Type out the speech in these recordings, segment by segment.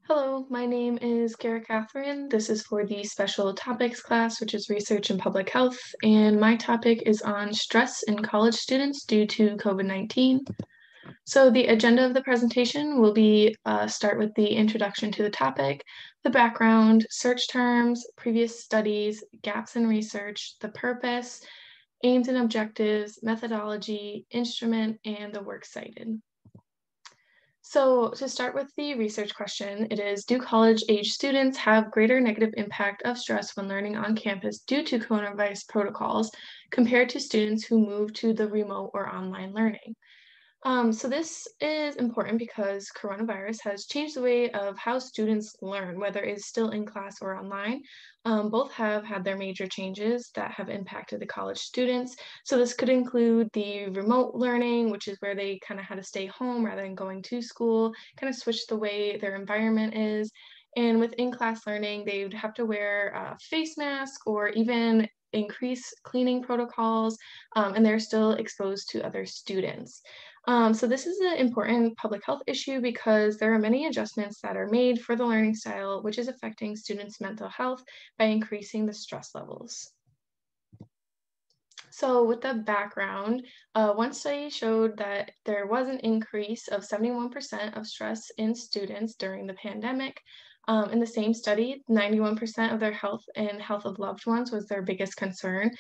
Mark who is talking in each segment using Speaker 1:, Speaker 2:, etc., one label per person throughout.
Speaker 1: Hello, my name is Kara Catherine. This is for the special topics class, which is research and public health, and my topic is on stress in college students due to COVID-19. So the agenda of the presentation will be start with the introduction to the topic, the background, search terms, previous studies, gaps in research, the purpose, aims and objectives, methodology, instrument, and the work cited. So to start with the research question, it is, do college-age students have greater negative impact of stress when learning on campus due to coronavirus protocols compared to students who move to the remote or online learning? So this is important because coronavirus has changed the way of how students learn, whether it's still in class or online. Both have had their major changes that have impacted the college students. So this could include the remote learning, which is where they kind of had to stay home rather than going to school, kind of switch the way their environment is. And with in-class learning, they would have to wear a face mask or even increase cleaning protocols, and they're still exposed to other students. So this is an important public health issue because there are many adjustments that are made for the learning style, which is affecting students' mental health by increasing the stress levels. So with the background, one study showed that there was an increase of 71% of stress in students during the pandemic. In the same study, 91% of their health and health of loved ones was their biggest concern.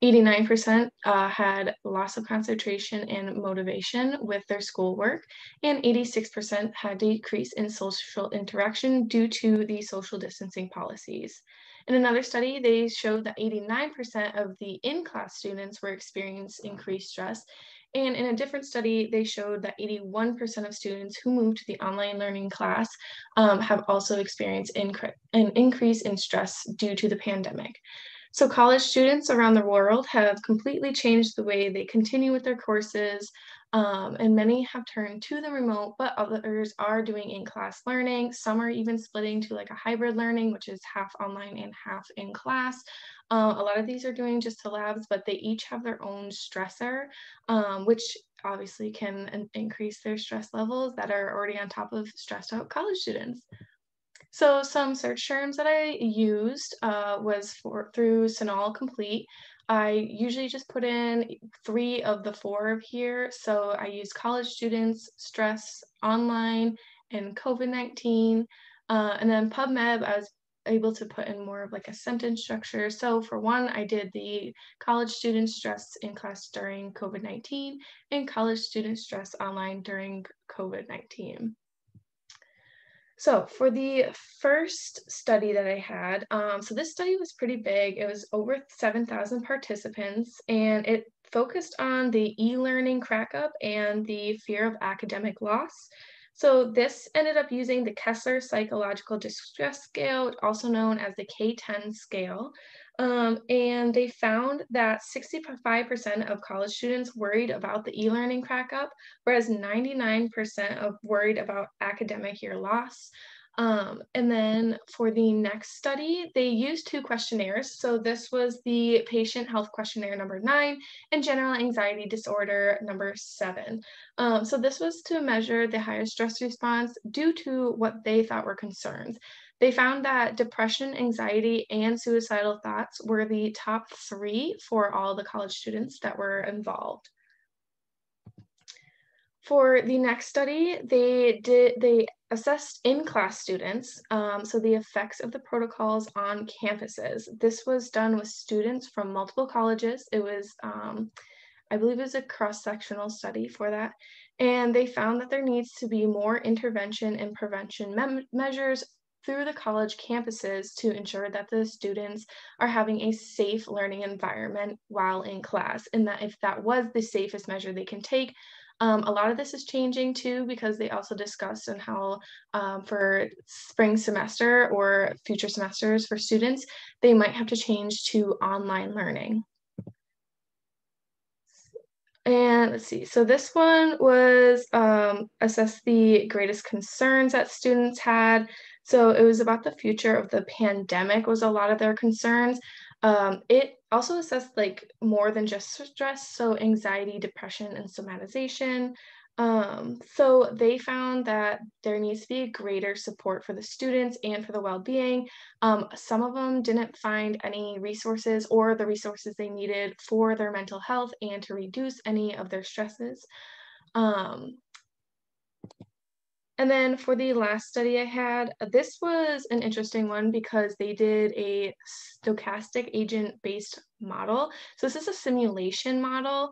Speaker 1: 89% had loss of concentration and motivation with their schoolwork, and 86% had decrease in social interaction due to the social distancing policies. In another study, they showed that 89% of the in-class students were experiencing increased stress. And in a different study, they showed that 81% of students who moved to the online learning class have also experienced an increase in stress due to the pandemic. So college students around the world have completely changed the way they continue with their courses, and many have turned to the remote, but others are doing in-class learning. Some are even splitting to like a hybrid learning, which is half online and half in class. A lot of these are doing just to labs, but they each have their own stressor, which obviously can increase their stress levels that are already on top of stressed out college students. So some search terms that I used was through Sonal Complete. I usually just put in three of the four of here. So I use college students, stress, online, and COVID-19. And then PubMed, I was able to put in more of like a sentence structure. So for one, I did the college student stress in class during COVID-19 and college student stress online during COVID-19. So for the first study that I had, so this study was pretty big. It was over 7,000 participants, and it focused on the e-learning crack-up and the fear of academic loss. So this ended up using the Kessler Psychological Distress Scale, also known as the K-10 scale. And they found that 65% of college students worried about the e-learning crack-up, whereas 99% of worried about academic year loss. And then for the next study, they used two questionnaires. So this was the patient health questionnaire number 9 and general anxiety disorder number 7. So this was to measure the higher stress response due to what they thought were concerns. They found that depression, anxiety, and suicidal thoughts were the top three for all the college students that were involved. For the next study, they assessed in-class students, so the effects of the protocols on campuses. This was done with students from multiple colleges. It was, I believe, it was a cross-sectional study for that, and they found that there needs to be more intervention and prevention measures through the college campuses to ensure that the students are having a safe learning environment while in class, and that if that was the safest measure they can take, a lot of this is changing too because they also discussed on how for spring semester or future semesters for students, they might have to change to online learning. And let's see, so this one was assess the greatest concerns that students had. So it was about the future of the pandemic was a lot of their concerns. It also assessed like more than just stress, so anxiety, depression, and somatization. So they found that there needs to be greater support for the students and for the well-being. Some of them didn't find any resources or the resources they needed for their mental health and to reduce any of their stresses. Um, and then for the last study I had, this was an interesting one because they did a stochastic agent-based model. So this is a simulation model.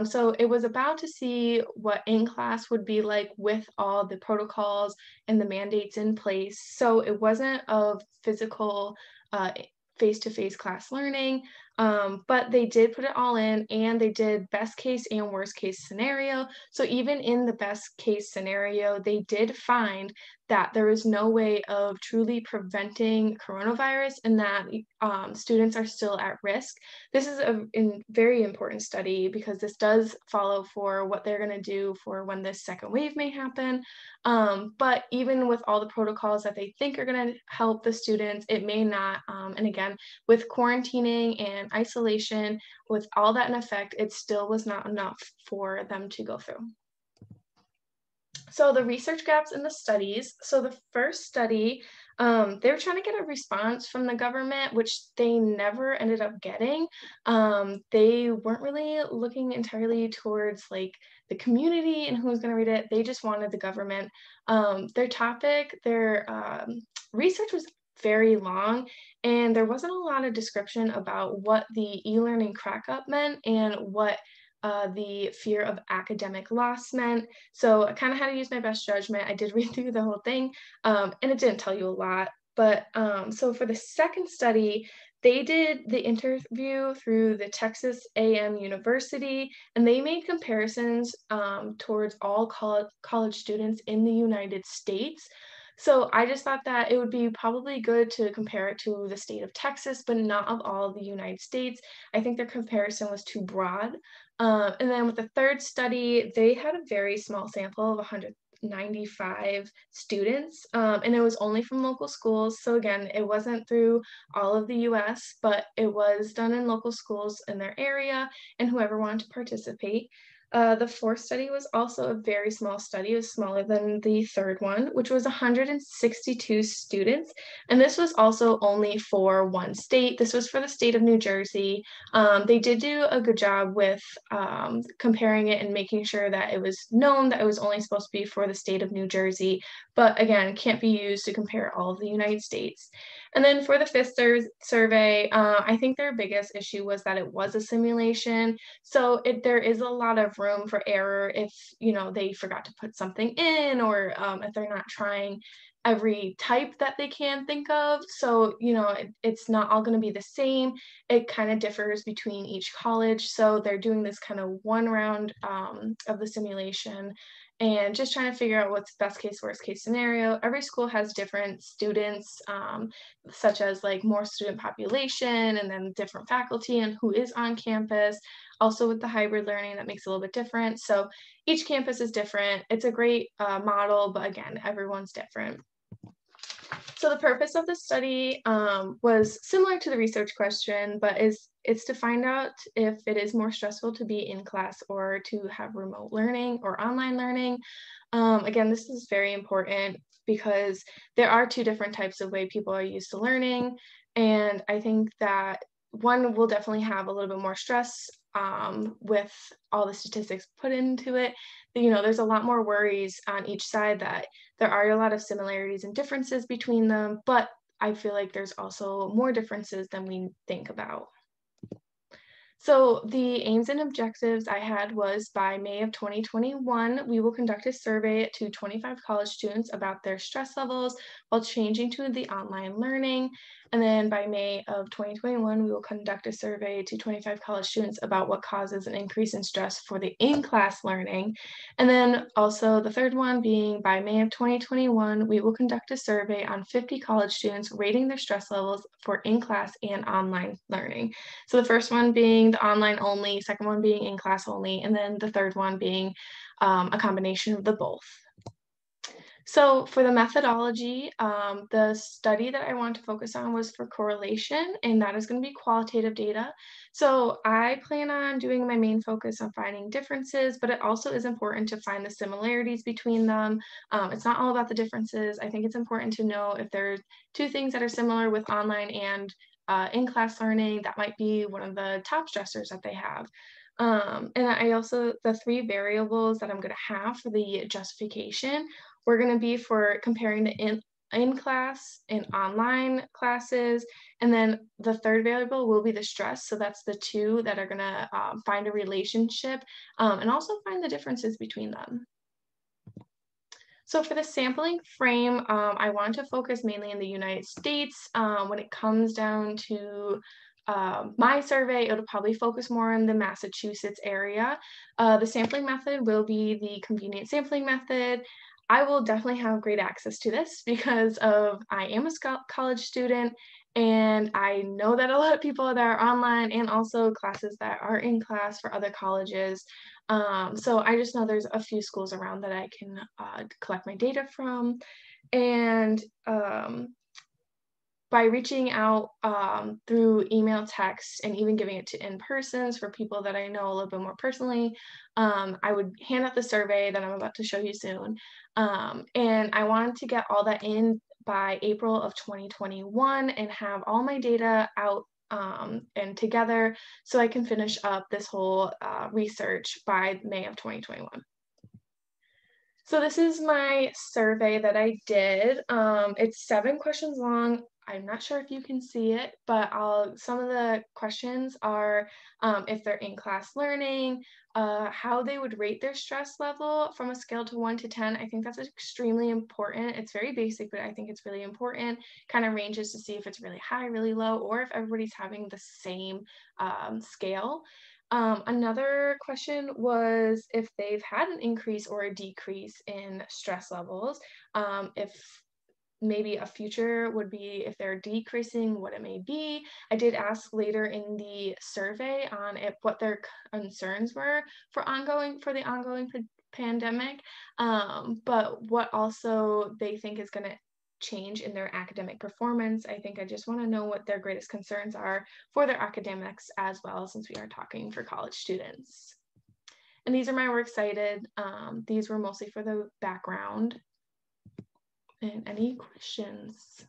Speaker 1: So it was about to see what in-class would be like with all the protocols and the mandates in place. So it wasn't of physical uh, face-to-face class learning, but they did put it all in and they did best case and worst case scenario. So even in the best case scenario, they did find that there is no way of truly preventing coronavirus and that students are still at risk. This is a very important study because this does follow for what they're going to do for when this second wave may happen. But even with all the protocols that they think are going to help the students, it may not. And again, with quarantining and isolation, with all that in effect, it still was not enough for them to go through. So the research gaps in the studies. So the first study, they were trying to get a response from the government, which they never ended up getting. They weren't really looking entirely towards like the community and who was going to read it. They just wanted the government. Their topic, their research was very long, and there wasn't a lot of description about what the e-learning crack-up meant and what the fear of academic loss meant. So I kind of had to use my best judgment. I did read through the whole thing, and it didn't tell you a lot. But so for the second study, they did the interview through the Texas A&M University, and they made comparisons towards all college students in the United States. So I just thought that it would be probably good to compare it to the state of Texas, but not of all of the United States. I think their comparison was too broad. And then with the third study, they had a very small sample of 195 students, and it was only from local schools. So again, it wasn't through all of the US, but it was done in local schools in their area and whoever wanted to participate. The fourth study was also a very small study. It was smaller than the third one, which was 162 students. And this was also only for one state. This was for the state of New Jersey. They did do a good job with comparing it and making sure that it was known that it was only supposed to be for the state of New Jersey, but again, can't be used to compare all of the United States. And then for the fifth survey, I think their biggest issue was that it was a simulation. So there is a lot of room for error if, they forgot to put something in or if they're not trying every type that they can think of. So, it's not all going to be the same. It kind of differs between each college. So they're doing this kind of one round of the simulation and just trying to figure out what's best case, worst case scenario. Every school has different students, such as like more student population and then different faculty and who is on campus. Also with the hybrid learning, that makes it a little bit different. So each campus is different. It's a great model, but again, everyone's different. So the purpose of the study was similar to the research question, but it's to find out if it is more stressful to be in class or to have remote learning or online learning. Again, this is very important because there are two different types of way people are used to learning. And I think that one will definitely have a little bit more stress with all the statistics put into it. There's a lot more worries on each side that there are a lot of similarities and differences between them, but I feel like there's also more differences than we think about. So the aims and objectives I had was by May of 2021, we will conduct a survey to 25 college students about their stress levels while changing to the online learning. And then by May of 2021, we will conduct a survey to 25 college students about what causes an increase in stress for the in-class learning. And then also the third one being by May of 2021, we will conduct a survey on 50 college students rating their stress levels for in-class and online learning. So the first one being the online only, second one being in-class only, and then the third one being a combination of the both. So for the methodology, the study that I want to focus on was for correlation, and that is going to be qualitative data. So I plan on doing my main focus on finding differences, but it also is important to find the similarities between them. It's not all about the differences. I think it's important to know if there's two things that are similar with online and in-class learning. That might be one of the top stressors that they have. And I also, the three variables that I'm going to have for the justification, we're going to be for comparing the in class and online classes. And then the third variable will be the stress. So that's the two that are going to find a relationship and also find the differences between them. So for the sampling frame, I want to focus mainly in the United States. When it comes down to my survey, it'll probably focus more in the Massachusetts area. The sampling method will be the convenient sampling method. I will definitely have great access to this because of I am a college student and I know that a lot of people that are online and also classes that are in class for other colleges. So I just know there's a few schools around that I can collect my data from. And by reaching out through email, text, and even giving it to in-persons for people that I know a little bit more personally, I would hand out the survey that I'm about to show you soon. And I wanted to get all that in by April of 2021 and have all my data out and together so I can finish up this whole research by May of 2021. So this is my survey that I did. It's 7 questions long. I'm not sure if you can see it, but some of the questions are if they're in class learning, how they would rate their stress level from a scale to 1 to 10. I think that's extremely important. It's very basic, but I think it's really important. Kind of ranges to see if it's really high, really low, or if everybody's having the same scale. Another question was if they've had an increase or a decrease in stress levels. If maybe a future would be if they're decreasing, what it may be. I did ask later in the survey on what their concerns were for the ongoing pandemic, but what also they think is going to change in their academic performance. I think I just want to know what their greatest concerns are for their academics as well, since we are talking for college students. And these are my works cited. These were mostly for the background. And any questions?